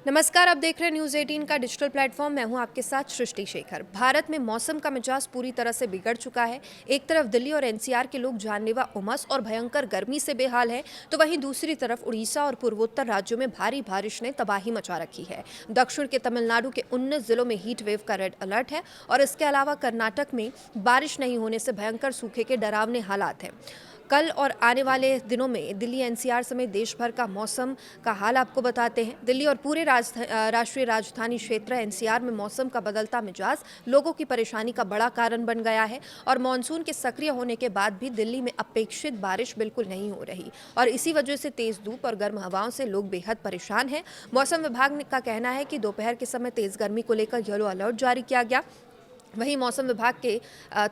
नमस्कार, आप देख रहे हैं न्यूज़ 18 का डिजिटल प्लेटफॉर्म। मैं हूं आपके साथ सृष्टि शेखर। भारत में मौसम का मिजाज पूरी तरह से बिगड़ चुका है। एक तरफ दिल्ली और एनसीआर के लोग जानलेवा उमस और भयंकर गर्मी से बेहाल हैं, तो वहीं दूसरी तरफ उड़ीसा और पूर्वोत्तर राज्यों में भारी बारिश ने तबाही मचा रखी है। दक्षिण के तमिलनाडु के 19 जिलों में हीट वेव का रेड अलर्ट है और इसके अलावा कर्नाटक में बारिश नहीं होने से भयंकर सूखे के डरावने हालात हैं। कल और आने वाले दिनों में दिल्ली एनसीआर समेत देश भर का मौसम का हाल आपको बताते हैं। दिल्ली और पूरे राष्ट्रीय राजधानी क्षेत्र एनसीआर में मौसम का बदलता मिजाज लोगों की परेशानी का बड़ा कारण बन गया है और मानसून के सक्रिय होने के बाद भी दिल्ली में अपेक्षित बारिश बिल्कुल नहीं हो रही और इसी वजह से तेज धूप और गर्म हवाओं से लोग बेहद परेशान हैं। मौसम विभाग का कहना है कि दोपहर के समय तेज गर्मी को लेकर येलो अलर्ट जारी किया गया। वहीं मौसम विभाग के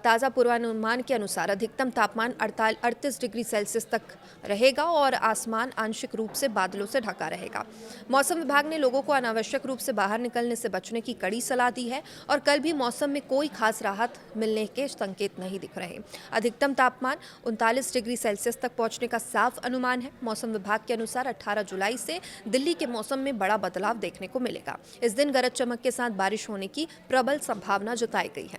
ताज़ा पूर्वानुमान के अनुसार अधिकतम तापमान 38 डिग्री सेल्सियस तक रहेगा और आसमान आंशिक रूप से बादलों से ढका रहेगा। मौसम विभाग ने लोगों को अनावश्यक रूप से बाहर निकलने से बचने की कड़ी सलाह दी है और कल भी मौसम में कोई खास राहत मिलने के संकेत नहीं दिख रहे। अधिकतम तापमान 39 डिग्री सेल्सियस तक पहुंचने का साफ अनुमान है। मौसम विभाग के अनुसार 18 जुलाई से दिल्ली के मौसम में बड़ा बदलाव देखने को मिलेगा। इस दिन गरज चमक के साथ बारिश होने की प्रबल संभावना जताई गई है।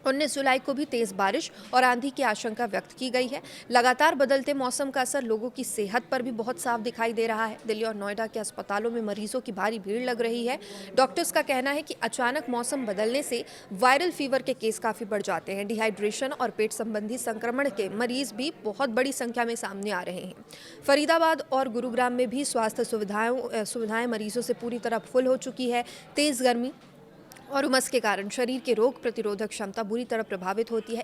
19 जुलाई को भी तेज बारिश और आंधी की आशंका व्यक्त की गई है। लगातार बदलते मौसम का असर लोगों की सेहत पर भी बहुत साफ दिखाई दे रहा है। दिल्ली और नोएडा के अस्पतालों में मरीजों की भारी भीड़ लग रही है। डॉक्टर्स का कहना है कि अचानक मौसम बदलने से वायरल फीवर के केस काफी बढ़ जाते हैं। डिहाइड्रेशन और पेट संबंधी संक्रमण के मरीज भी बहुत बड़ी संख्या में सामने आ रहे हैं। फरीदाबाद और गुरुग्राम में भी स्वास्थ्य सुविधाएं मरीजों से पूरी तरह फुल हो चुकी है। तेज गर्मी और उमस के कारण शरीर के रोग प्रतिरोधक क्षमता बुरी तरह प्रभावित होती है।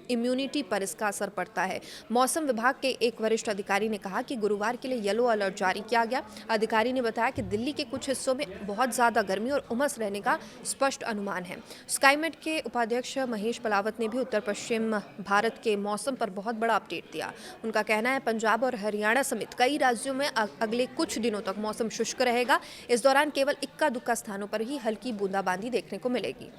इम्यूनिटी पर इसका असर पड़ता है। मौसम विभाग के एक वरिष्ठ अधिकारी ने कहा कि गुरुवार के लिए येलो अलर्ट जारी किया गया। अधिकारी ने बताया कि दिल्ली के कुछ हिस्सों में बहुत ज़्यादा गर्मी और उमस रहने का स्पष्ट अनुमान है। स्काईमेट के उपाध्यक्ष महेश पलावत ने भी उत्तर पश्चिम भारत के मौसम पर बहुत बड़ा अपडेट दिया। उनका कहना है पंजाब और हरियाणा समेत कई राज्यों में अगले कुछ दिनों तक मौसम शुष्क रहेगा। इस दौरान केवल इक्का दुक्का स्थानों पर ही हल्की बूंदाबांदी देखने को मिलेगी।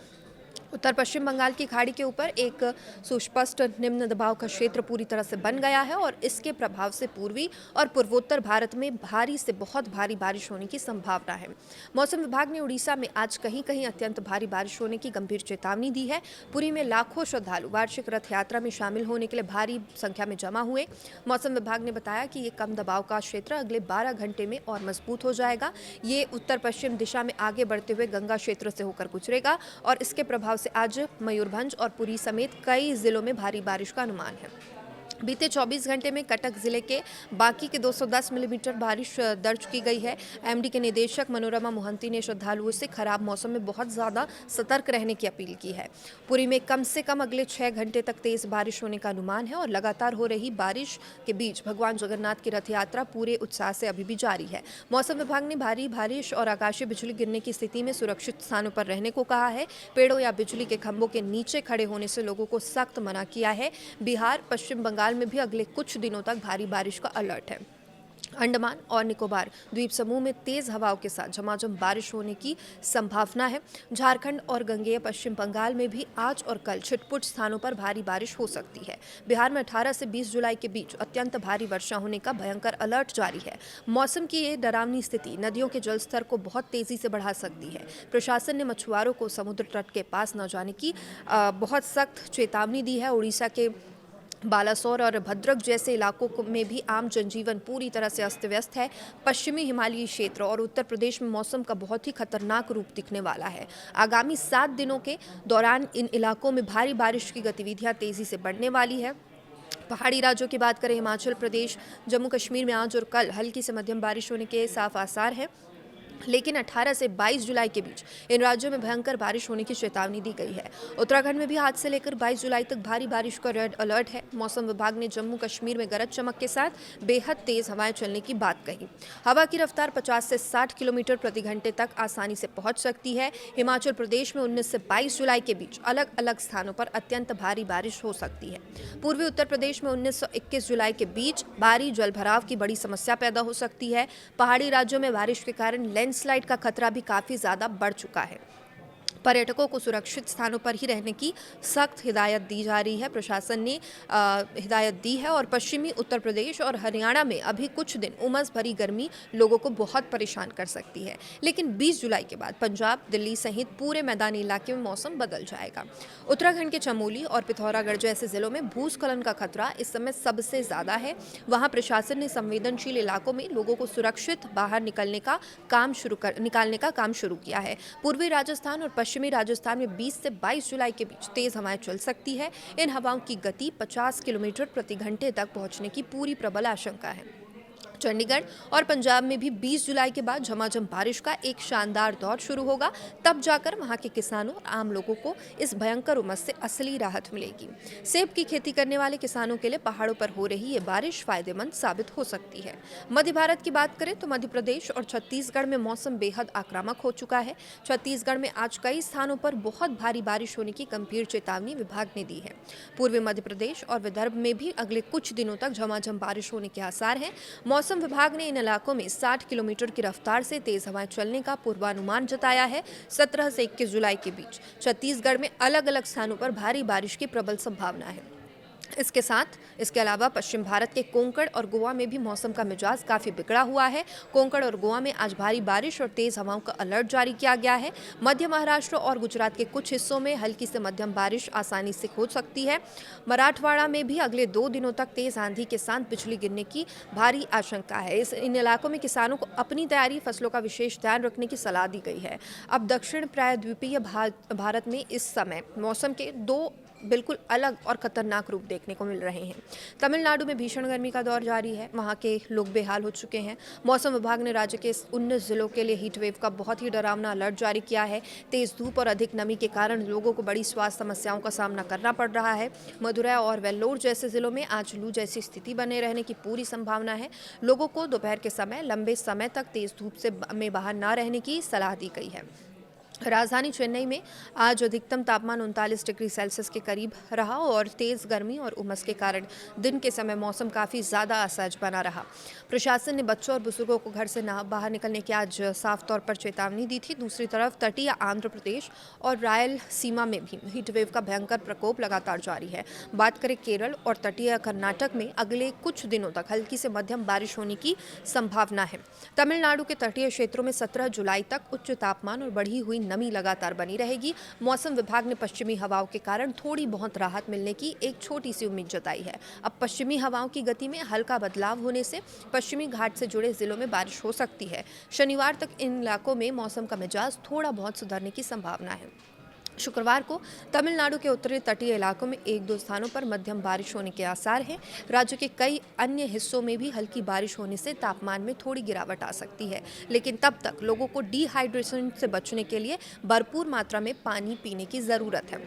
उत्तर पश्चिम बंगाल की खाड़ी के ऊपर एक सुस्पष्ट निम्न दबाव का क्षेत्र पूरी तरह से बन गया है और इसके प्रभाव से पूर्वी और पूर्वोत्तर भारत में भारी से बहुत भारी बारिश होने की संभावना है। मौसम विभाग ने उड़ीसा में आज कहीं कहीं अत्यंत भारी बारिश होने की गंभीर चेतावनी दी है। पुरी में लाखों श्रद्धालु वार्षिक रथ यात्रा में शामिल होने के लिए भारी संख्या में जमा हुए। मौसम विभाग ने बताया कि ये कम दबाव का क्षेत्र अगले 12 घंटे में और मजबूत हो जाएगा। ये उत्तर पश्चिम दिशा में आगे बढ़ते हुए गंगा क्षेत्र से होकर गुजरेगा और इसके प्रभाव से आज मयूरभंज और पुरी समेत कई जिलों में भारी बारिश का अनुमान है। बीते 24 घंटे में कटक जिले के बाकी के 210 मिलीमीटर बारिश दर्ज की गई है। एमडी के निदेशक मनोरमा मोहंती ने श्रद्धालुओं से खराब मौसम में बहुत ज़्यादा सतर्क रहने की अपील की है। पुरी में कम से कम अगले 6 घंटे तक तेज बारिश होने का अनुमान है और लगातार हो रही बारिश के बीच भगवान जगन्नाथ की रथ यात्रा पूरे उत्साह से अभी भी जारी है। मौसम विभाग ने भारी बारिश और आकाशीय बिजली गिरने की स्थिति में सुरक्षित स्थानों पर रहने को कहा है। पेड़ों या बिजली के खंभों के नीचे खड़े होने से लोगों को सख्त मना किया है। बिहार, पश्चिम बंगाल में भी अगले कुछ दिनों तक भारी बारिश का अलर्ट है। अंडमान और निकोबार द्वीप समूह में तेज हवाओं के साथ झमाझम बारिश होने की संभावना है। झारखंड और गंगेय पश्चिम बंगाल में भी आज और कल छिटपुट स्थानों पर भारी बारिश हो सकती है। बिहार में 18 से 20 जुलाई के बीच अत्यंत भारी वर्षा होने का भयंकर अलर्ट जारी है। मौसम की ये डरावनी स्थिति नदियों के जलस्तर को बहुत तेजी से बढ़ा सकती है। प्रशासन ने मछुआरों को समुद्र तट के पास न जाने की बहुत सख्त चेतावनी दी है। उड़ीसा के बालासोर और भद्रक जैसे इलाकों में भी आम जनजीवन पूरी तरह से अस्त व्यस्त है। पश्चिमी हिमालयी क्षेत्र और उत्तर प्रदेश में मौसम का बहुत ही खतरनाक रूप दिखने वाला है। आगामी 7 दिनों के दौरान इन इलाकों में भारी बारिश की गतिविधियां तेजी से बढ़ने वाली है। पहाड़ी राज्यों की बात करें, हिमाचल प्रदेश, जम्मू कश्मीर में आज और कल हल्की से मध्यम बारिश होने के साफ आसार हैं, लेकिन 18 से 22 जुलाई के बीच इन राज्यों में भयंकर बारिश होने की चेतावनी दी गई है। उत्तराखंड में भी आज से लेकर 22 जुलाई तक भारी बारिश का रेड अलर्ट है। मौसम विभाग ने जम्मू कश्मीर में गरज चमक के साथ बेहद तेज हवाएं चलने की बात कही। हवा की रफ्तार 50 से 60 किलोमीटर प्रति घंटे तक आसानी से पहुंच सकती है। हिमाचल प्रदेश में 19 से 22 जुलाई के बीच अलग अलग स्थानों पर अत्यंत भारी बारिश हो सकती है। पूर्वी उत्तर प्रदेश में 19 से 21 जुलाई के बीच भारी जलभराव की बड़ी समस्या पैदा हो सकती है। पहाड़ी राज्यों में बारिश के कारण लैंडस्लाइड का खतरा भी काफी ज्यादा बढ़ चुका है। पर्यटकों को सुरक्षित स्थानों पर ही रहने की सख्त हिदायत दी जा रही है। प्रशासन ने हिदायत दी है और पश्चिमी उत्तर प्रदेश और हरियाणा में अभी कुछ दिन उमस भरी गर्मी लोगों को बहुत परेशान कर सकती है, लेकिन 20 जुलाई के बाद पंजाब, दिल्ली सहित पूरे मैदानी इलाके में मौसम बदल जाएगा। उत्तराखंड के चमोली और पिथौरागढ़ जैसे जिलों में भूस्खलन का खतरा इस समय सबसे ज्यादा है। वहां प्रशासन ने संवेदनशील इलाकों में लोगों को सुरक्षित बाहर निकालने का काम शुरू किया है। पूर्वी राजस्थान और पश्चिमी राजस्थान में 20 से 22 जुलाई के बीच तेज हवाएं चल सकती है। इन हवाओं की गति 50 किलोमीटर प्रति घंटे तक पहुंचने की पूरी प्रबल आशंका है। चंडीगढ़ और पंजाब में भी 20 जुलाई के बाद झमाझम बारिश का एक शानदार दौर शुरू होगा। तब जाकर वहां के किसानों और आम लोगों को इस भयंकर उमस से असली राहत मिलेगी। सेब की खेती करने वाले किसानों के लिए पहाड़ों पर हो रही ये बारिश फायदेमंद साबित हो सकती है। मध्य भारत की बात करें तो मध्य प्रदेश और छत्तीसगढ़ में मौसम बेहद आक्रामक हो चुका है। छत्तीसगढ़ में आज कई स्थानों पर बहुत भारी बारिश होने की गंभीर चेतावनी विभाग ने दी है। पूर्वी मध्य प्रदेश और विदर्भ में भी अगले कुछ दिनों तक झमाझम बारिश होने के आसार हैं। मौसम विभाग ने इन इलाकों में 60 किलोमीटर की रफ्तार से तेज हवाएं चलने का पूर्वानुमान जताया है। 17 से 21 जुलाई के बीच छत्तीसगढ़ में अलग अलग स्थानों पर भारी बारिश की प्रबल संभावना है। इसके अलावा पश्चिम भारत के कोंकण और गोवा में भी मौसम का मिजाज काफी बिगड़ा हुआ है। कोंकण और गोवा में आज भारी बारिश और तेज हवाओं का अलर्ट जारी किया गया है। मध्य महाराष्ट्र और गुजरात के कुछ हिस्सों में हल्की से मध्यम बारिश आसानी से हो सकती है। मराठवाड़ा में भी अगले 2 दिनों तक तेज आंधी के साथ बिजली गिरने की भारी आशंका है। इन इलाकों में किसानों को अपनी तैयारी फसलों का विशेष ध्यान रखने की सलाह दी गई है। अब दक्षिण प्रायद्वीपीय भारत में इस समय मौसम के 2 बिल्कुल अलग और खतरनाक रूप देखने को मिल रहे हैं। तमिलनाडु में भीषण गर्मी का दौर जारी है। वहां के लोग बेहाल हो चुके हैं। मौसम विभाग ने राज्य के 19 जिलों के लिए हीट वेव का बहुत ही डरावना अलर्ट जारी किया है। तेज धूप और अधिक नमी के कारण लोगों को बड़ी स्वास्थ्य समस्याओं का सामना करना पड़ रहा है। मदुरै और वेल्लोर जैसे जिलों में आज लू जैसी स्थिति बने रहने की पूरी संभावना है। लोगों को दोपहर के समय लंबे समय तक तेज धूप में बाहर न रहने की सलाह दी गई है। राजधानी चेन्नई में आज अधिकतम तापमान 39 डिग्री सेल्सियस के करीब रहा और तेज गर्मी और उमस के कारण दिन के समय मौसम काफ़ी ज़्यादा असहज बना रहा। प्रशासन ने बच्चों और बुजुर्गों को घर से बाहर निकलने की आज साफ तौर पर चेतावनी दी थी। दूसरी तरफ तटीय आंध्र प्रदेश और रायल सीमा में भी हीट वेव का भयंकर प्रकोप लगातार जारी है। बात करें केरल और तटीय कर्नाटक में अगले कुछ दिनों तक हल्की से मध्यम बारिश होने की संभावना है। तमिलनाडु के तटीय क्षेत्रों में 17 जुलाई तक उच्च तापमान और बढ़ी हुई नमी लगातार बनी रहेगी। मौसम विभाग ने पश्चिमी हवाओं के कारण थोड़ी बहुत राहत मिलने की एक छोटी सी उम्मीद जताई है। अब पश्चिमी हवाओं की गति में हल्का बदलाव होने से पश्चिमी घाट से जुड़े जिलों में बारिश हो सकती है। शनिवार तक इन इलाकों में मौसम का मिजाज थोड़ा बहुत सुधरने की संभावना है। शुक्रवार को तमिलनाडु के उत्तरी तटीय इलाकों में 1-2 स्थानों पर मध्यम बारिश होने के आसार हैं। राज्य के कई अन्य हिस्सों में भी हल्की बारिश होने से तापमान में थोड़ी गिरावट आ सकती है, लेकिन तब तक लोगों को डिहाइड्रेशन से बचने के लिए भरपूर मात्रा में पानी पीने की ज़रूरत है।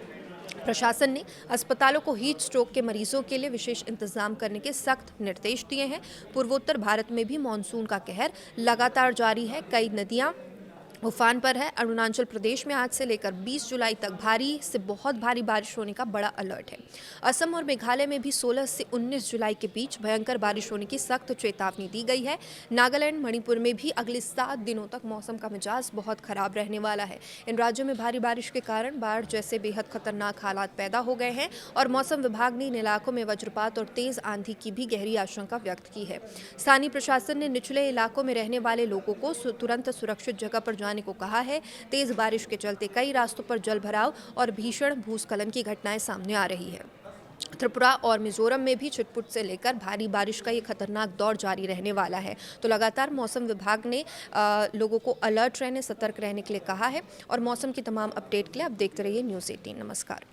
प्रशासन ने अस्पतालों को हीट स्ट्रोक के मरीजों के लिए विशेष इंतजाम करने के सख्त निर्देश दिए हैं। पूर्वोत्तर भारत में भी मानसून का कहर लगातार जारी है। कई नदियां उफान पर है। अरुणाचल प्रदेश में आज से लेकर 20 जुलाई तक भारी से बहुत भारी बारिश होने का बड़ा अलर्ट है। असम और मेघालय में भी 16 से 19 जुलाई के बीच भयंकर बारिश होने की सख्त चेतावनी दी गई है। नागालैंड, मणिपुर में भी अगले 7 दिनों तक मौसम का मिजाज बहुत खराब रहने वाला है। इन राज्यों में भारी बारिश के कारण बाढ़ जैसे बेहद खतरनाक हालात पैदा हो गए हैं और मौसम विभाग ने इन इलाकों में वज्रपात और तेज आंधी की भी गहरी आशंका व्यक्त की है। स्थानीय प्रशासन ने निचले इलाकों में रहने वाले लोगों को तुरंत सुरक्षित जगह पर जाने को कहा है। तेज बारिश के चलते कई रास्तों पर जल भराव और भीषण भूस्खलन की घटनाएं सामने आ रही है। त्रिपुरा और मिजोरम में भी छिटपुट से लेकर भारी बारिश का ये खतरनाक दौर जारी रहने वाला है। तो लगातार मौसम विभाग ने लोगों को अलर्ट रहने, सतर्क रहने के लिए कहा है और मौसम की तमाम अपडेट के लिए आप देखते रहिए न्यूज़ 18। नमस्कार।